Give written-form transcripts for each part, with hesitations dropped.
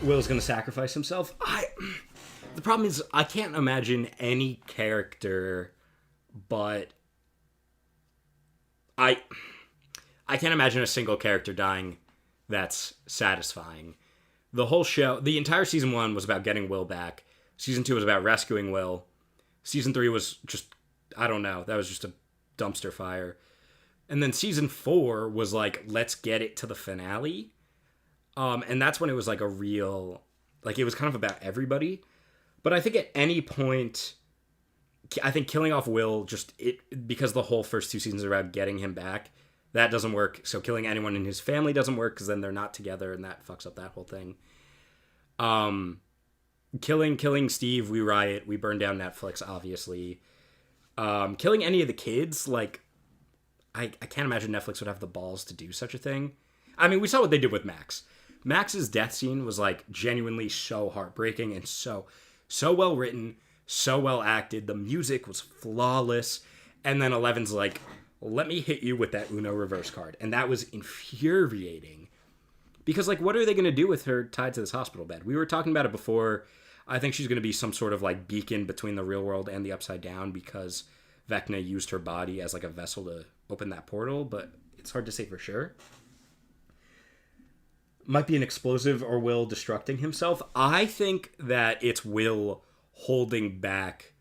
Will's gonna sacrifice himself. The problem is I can't imagine any character, but I I can't imagine a single character dying that's satisfying. The whole show, the entire season 1 was about getting Will back. Season 2 was about rescuing Will. Season 3 was just, I don't know, that was just a dumpster fire. And then season 4 was like, let's get it to the finale. And that's when it was like a real, like it was kind of about everybody. But I think at any point, I think killing off Will because the whole first 2 seasons are about getting him back, that doesn't work. So killing anyone in his family doesn't work because then they're not together and that fucks up that whole thing. Killing Steve, we riot, we burn down Netflix, obviously. Killing any of the kids, like, I can't imagine Netflix would have the balls to do such a thing. I mean, we saw what they did with Max. Max's death scene was like genuinely so heartbreaking and so well written, so well acted. The music was flawless. And then Eleven's like, let me hit you with that Uno reverse card. And that was infuriating. Because, like, what are they going to do with her tied to this hospital bed? We were talking about it before. I think she's going to be some sort of, like, beacon between the real world and the Upside Down because Vecna used her body as, like, a vessel to open that portal. But it's hard to say for sure. Might be an explosive or Will destructing himself. I think that it's Will holding back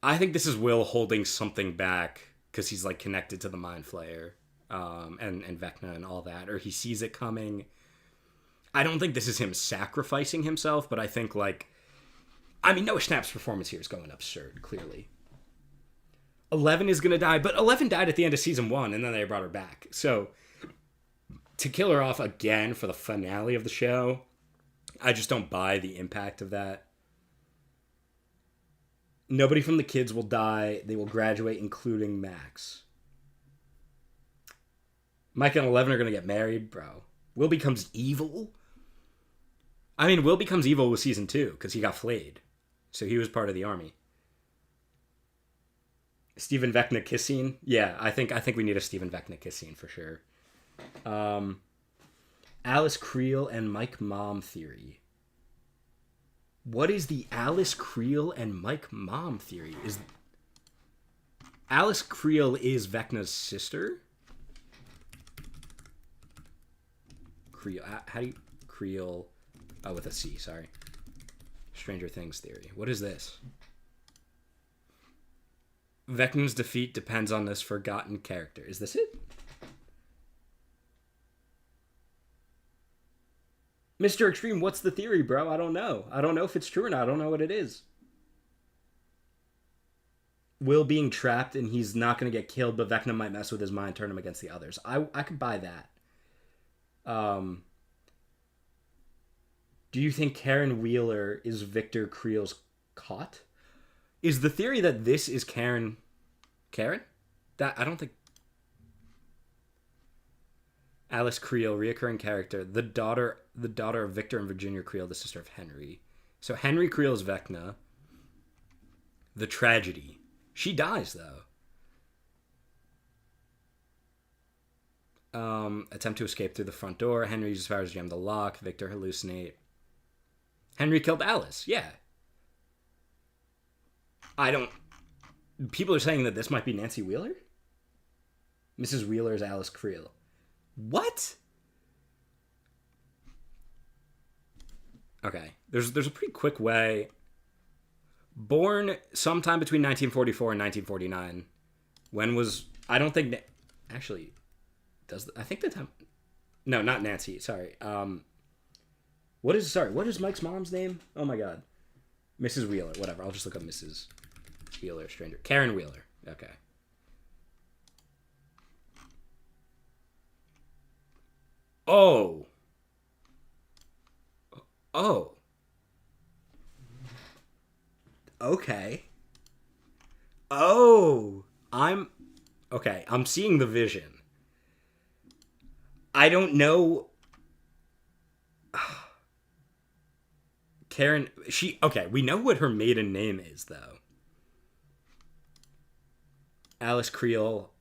I think this is Will holding something back because he's like connected to the Mind Flayer and Vecna and all that, or he sees it coming. I don't think this is him sacrificing himself, but I think like, I mean, Noah Schnapp's performance here is going absurd, clearly. 11 is going to die, but 11 died at the end of season 1, and then they brought her back. So, to kill her off again for the finale of the show, I just don't buy the impact of that. Nobody from the kids will die. They will graduate, including Max. Mike and 11 are going to get married, bro. Will becomes evil? I mean, Will becomes evil with season 2, because he got flayed. So he was part of the army. Steve and Vecna kiss scene? Yeah, I think we need a Steve and Vecna kiss scene for sure. Alice Creel and Mike Mom theory. What is the Alice Creel and Mike Mom theory? Is Alice Creel is Vecna's sister? Creel. How do you Creel? Oh, with a C. Sorry. Stranger Things theory. What is this? Vecna's defeat depends on this forgotten character. Is this it? Mr. Extreme, what's the theory, bro? I don't know. I don't know if it's true or not. I don't know what it is. Will being trapped and he's not going to get killed, but Vecna might mess with his mind, turn him against the others. I could buy that. Do you think Karen Wheeler is Victor Creel's caught? Is the theory that this is Karen? That I don't think. Alice Creel, reoccurring character, the daughter of Victor and Virginia Creel, the sister of Henry. So Henry Creel is Vecna. The tragedy. She dies though. Attempt to escape through the front door. Henry uses powers to jam the lock. Victor hallucinate. Henry killed Alice. Yeah. People are saying that this might be Nancy Wheeler? Mrs. Wheeler is Alice Creel. What? Okay. There's a pretty quick way. Born sometime between 1944 and 1949. When was... I don't think... Actually, I think the time... No, not Nancy. Sorry. What is Mike's mom's name? Oh my god. Mrs. Wheeler. Whatever. I'll just look up Mrs. Wheeler, stranger. Karen Wheeler. Okay. Oh. Okay. I'm seeing the vision. I don't know. Karen, we know what her maiden name is, though. Alice Creel.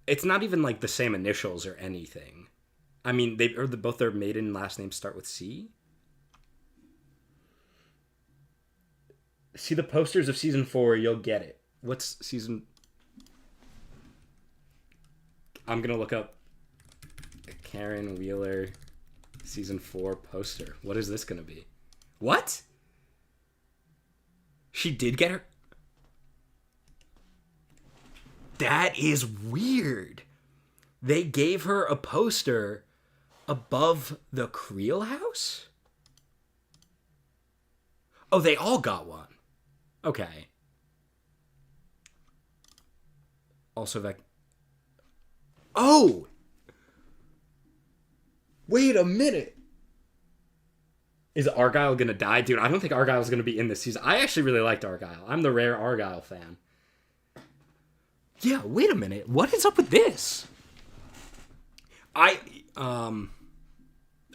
It's not even like the same initials or anything. I mean, both their maiden last names start with C. See the posters of season 4, you'll get it. What's season? I'm gonna look up Karen Wheeler season 4 poster. What is this gonna be? What? She did get her. That is weird. They gave her a poster above the Creel house? Oh, they all got one. Okay. Also, oh! Wait a minute. Is Argyle gonna die? Dude, I don't think Argyle's gonna be in this season. I actually really liked Argyle. I'm the rare Argyle fan. Yeah, wait a minute. What is up with this?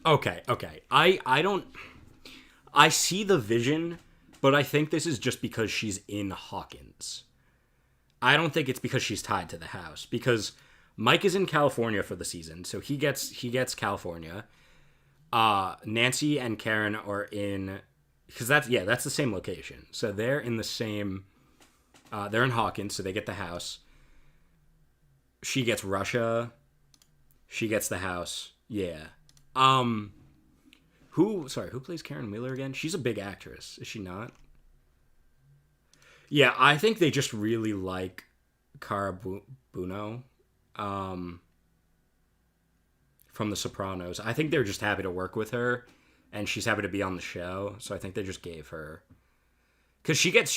Okay. I don't... I see the vision, but I think this is just because she's in Hawkins. I don't think it's because she's tied to the house, because Mike is in California for the season, so he gets California. Nancy and Karen are in, because that's the same location. So they're in the same, they're in Hawkins, so they get the house. She gets Russia. She gets the house. Yeah. Who plays Karen Wheeler again? She's a big actress, is she not? Yeah, I think they just really like Cara Buono from The Sopranos. I think they're just happy to work with her, and she's happy to be on the show. So I think they just gave her, because she gets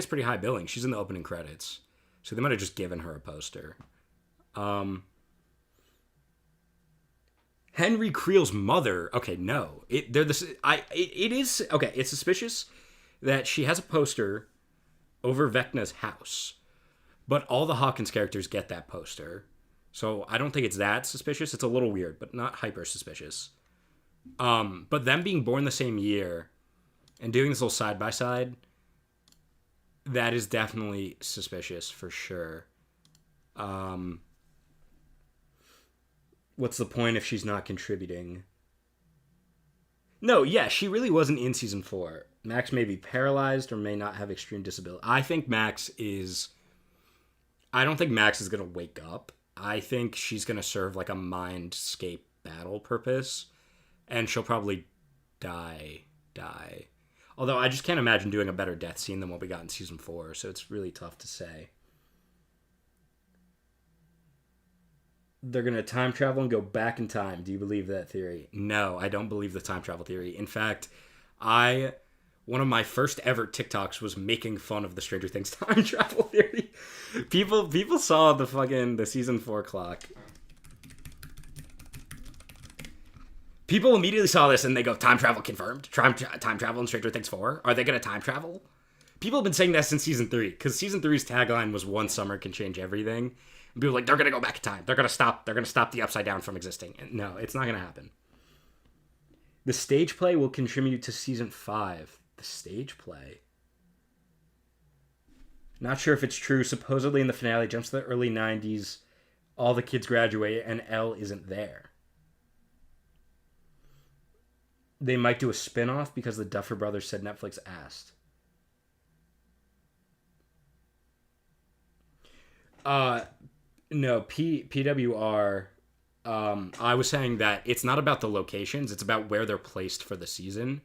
pretty high billing. She's in the opening credits, so they might have just given her a poster. Henry Creel's mother. Okay, no, it is okay. It's suspicious that she has a poster over Vecna's house, but all the Hawkins characters get that poster. So I don't think it's that suspicious. It's a little weird, but not hyper suspicious. But them being born the same year and doing this little side by side, that is definitely suspicious for sure. What's the point if she's not contributing? No, yeah, she really wasn't in season 4. Max may be paralyzed or may not have extreme disability. I don't think Max is going to wake up. I think she's going to serve like a mindscape battle purpose, and she'll probably die. Although I just can't imagine doing a better death scene than what we got in season 4, so it's really tough to say. They're going to time travel and go back in time. Do you believe that theory? No, I don't believe the time travel theory. In fact, one of my first ever TikToks was making fun of the Stranger Things time travel theory. People saw the season 4 clock. People immediately saw this and they go, time travel confirmed? Time travel in Stranger Things 4? Are they going to time travel? People have been saying that since season 3, because season 3's tagline was one summer can change everything. And people were like, they're going to go back in time. They're going to stop the Upside Down from existing. And no, it's not going to happen. The stage play will contribute to season 5. The stage play? Not sure if it's true. Supposedly in the finale, jumps to the early 90s, all the kids graduate and Elle isn't there. They might do a spin-off because the Duffer Brothers said Netflix asked. No, PWR. I was saying that it's not about the locations, it's about where they're placed for the season.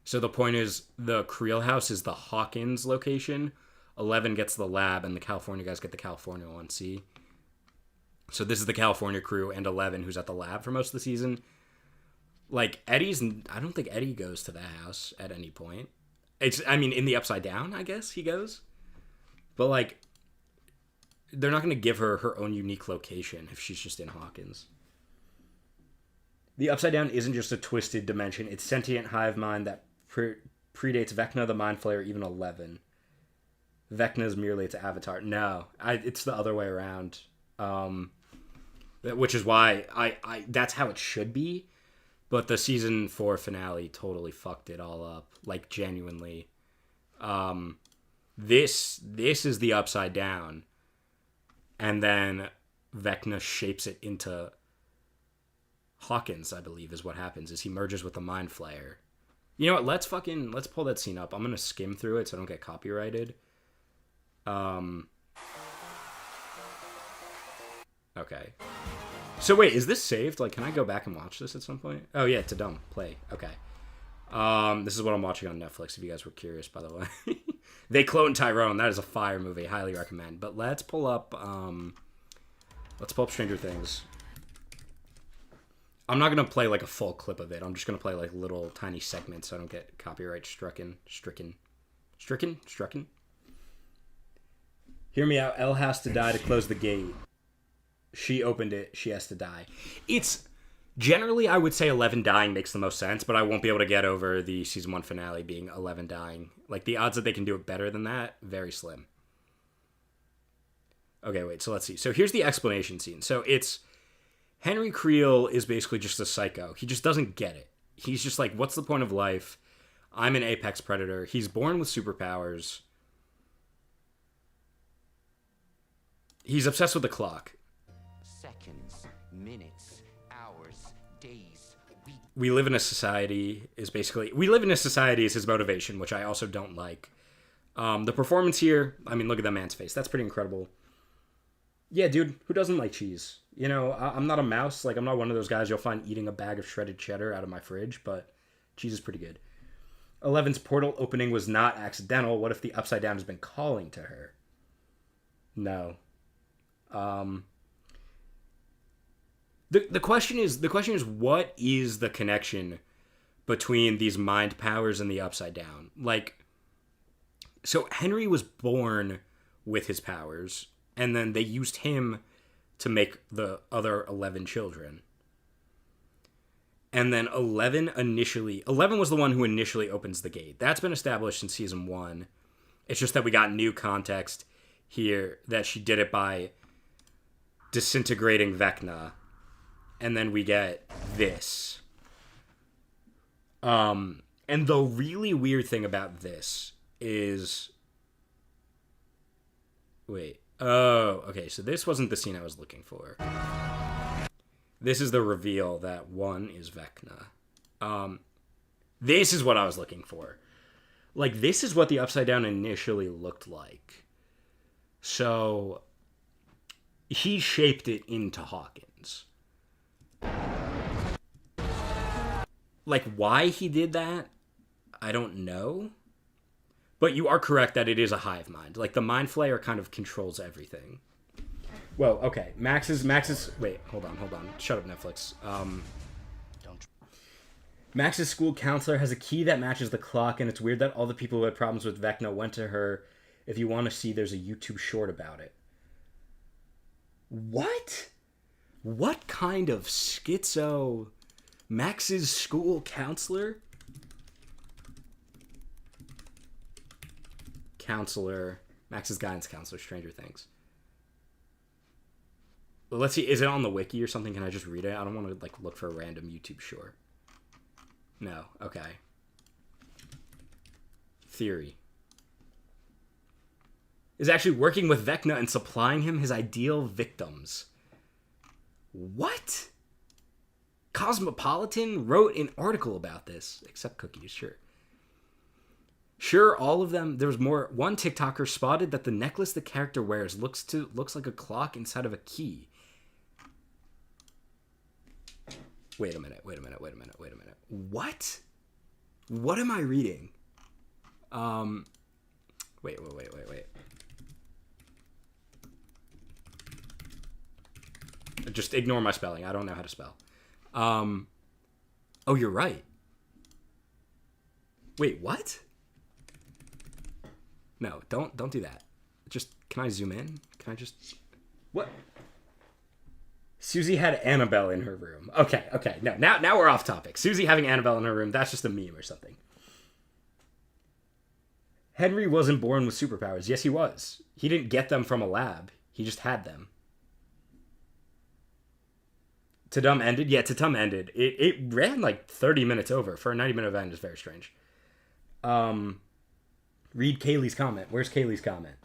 So the point is, the Creel house is the Hawkins location, 11 gets the lab, and the California guys get the California one, see? So this is the California crew, and 11 who's at the lab for most of the season. Like, I don't think Eddie goes to the house at any point. In the Upside Down, I guess he goes. But, like, they're not going to give her her own unique location if she's just in Hawkins. The Upside Down isn't just a twisted dimension. It's sentient hive mind that predates Vecna, the Mind Flayer, even 11. Vecna is merely its avatar. No, it's the other way around. Which is why that's how it should be. But the season 4 finale totally fucked it all up. Like, genuinely. This is the Upside Down. And then Vecna shapes it into Hawkins, I believe, is what happens, is he merges with the Mind Flayer. You know what, let's pull that scene up. I'm gonna skim through it so I don't get copyrighted. Okay. So wait, is this saved? Like, can I go back and watch this at some point? Oh yeah, to dumb play. Okay. This is what I'm watching on Netflix, if you guys were curious, by the way. They clone Tyrone. That is a fire movie. Highly recommend. But let's pull up Stranger Things. I'm not gonna play like a full clip of it. I'm just gonna play like little tiny segments so I don't get copyright stricken. Hear me out. Elle has to die to close the gate. She opened it. She has to die. It's generally, I would say 11 dying makes the most sense, but I won't be able to get over the season 1 finale being 11 dying. Like, the odds that they can do it better than that, very slim. Okay, wait, so let's see. So here's the explanation scene. So it's Henry Creel is basically just a psycho. He just doesn't get it. He's just like, what's the point of life? I'm an apex predator. He's born with superpowers. He's obsessed with the clock. Seconds, minutes, hours, days, weeks. We live in a society is his motivation, which I also don't like. The performance here, I mean, look at that man's face. That's pretty incredible. Yeah, dude, who doesn't like cheese? You know, I'm not a mouse. Like, I'm not one of those guys you'll find eating a bag of shredded cheddar out of my fridge, but cheese is pretty good. Eleven's portal opening was not accidental. What if the Upside Down has been calling to her? No. The question is, what is the connection between these mind powers and the Upside Down? Like, so Henry was born with his powers, and then they used him to make the other 11 children. And then 11 was the one who initially opens the gate. That's been established in season 1. It's just that we got new context here that she did it by disintegrating Vecna. And then we get this. And the really weird thing about this is... Wait. Oh, okay. So this wasn't the scene I was looking for. This is the reveal that one is Vecna. This is what I was looking for. Like, this is what the Upside Down initially looked like. So, he shaped it into Hawkins. Like, why he did that, I don't know. But you are correct that it is a hive mind. Like, the Mind Flayer kind of controls everything. Well, okay. Max's... Wait, hold on. Shut up, Netflix. Max's school counselor has a key that matches the clock, and it's weird that all the people who had problems with Vecna went to her. If you want to see, there's a YouTube short about it. What? What kind of schizo... Max's school counselor? Max's guidance counselor, Stranger Things. Let's see, is it on the wiki or something? Can I just read it? I don't want to, like, look for a random YouTube short. No, okay. Theory. Is actually working with Vecna and supplying him his ideal victims. What? Cosmopolitan wrote an article about this. Except cookies, sure. Sure, all of them. There was more. One TikToker spotted that the necklace the character wears looks like a clock inside of a key. Wait a minute. What? What am I reading? Wait. Just ignore my spelling. I don't know how to spell. Oh, you're right. Wait, what? No, don't do that. Just, can I zoom in? Can I just... What? Susie had Annabelle in her room. Okay. No, now we're off topic. Susie having Annabelle in her room, that's just a meme or something. Henry wasn't born with superpowers. Yes, he was. He didn't get them from a lab. He just had them. Tatum ended? Yeah, Tatum ended. It ran like 30 minutes over. For a 90-minute event, it's very strange. Read Kaylee's comment. Where's Kaylee's comment?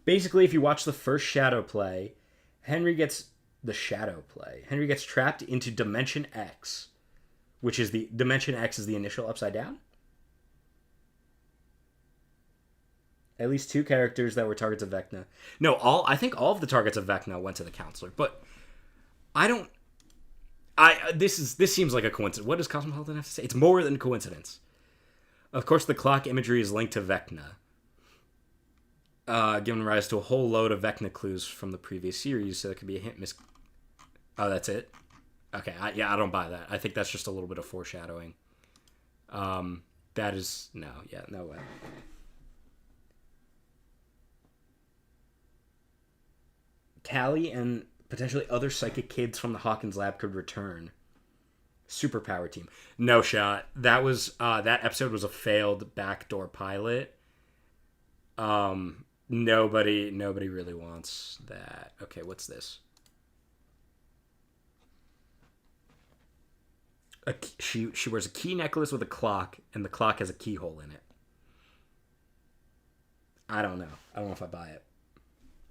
Basically, if you watch the first Shadow play, Henry gets the Shadow play. Henry gets trapped into Dimension X, which is the Dimension X is the initial Upside Down. At least 2 characters that were targets of Vecna. No, I think all of the targets of Vecna went to the counselor, but I don't. This seems like a coincidence. What does Cosmopolitan have to say? It's more than coincidence. Of course, the clock imagery is linked to Vecna, giving rise to a whole load of Vecna clues from the previous series. So it could be a hint. Oh, that's it. Okay, I don't buy that. I think that's just a little bit of foreshadowing. That is no way. Callie and potentially other psychic kids from the Hawkins lab could return. Superpower team. No shot. That was that episode was a failed backdoor pilot. Nobody really wants that. Okay, what's this? She wears a key necklace with a clock, and the clock has a keyhole in it. I don't know if I buy it.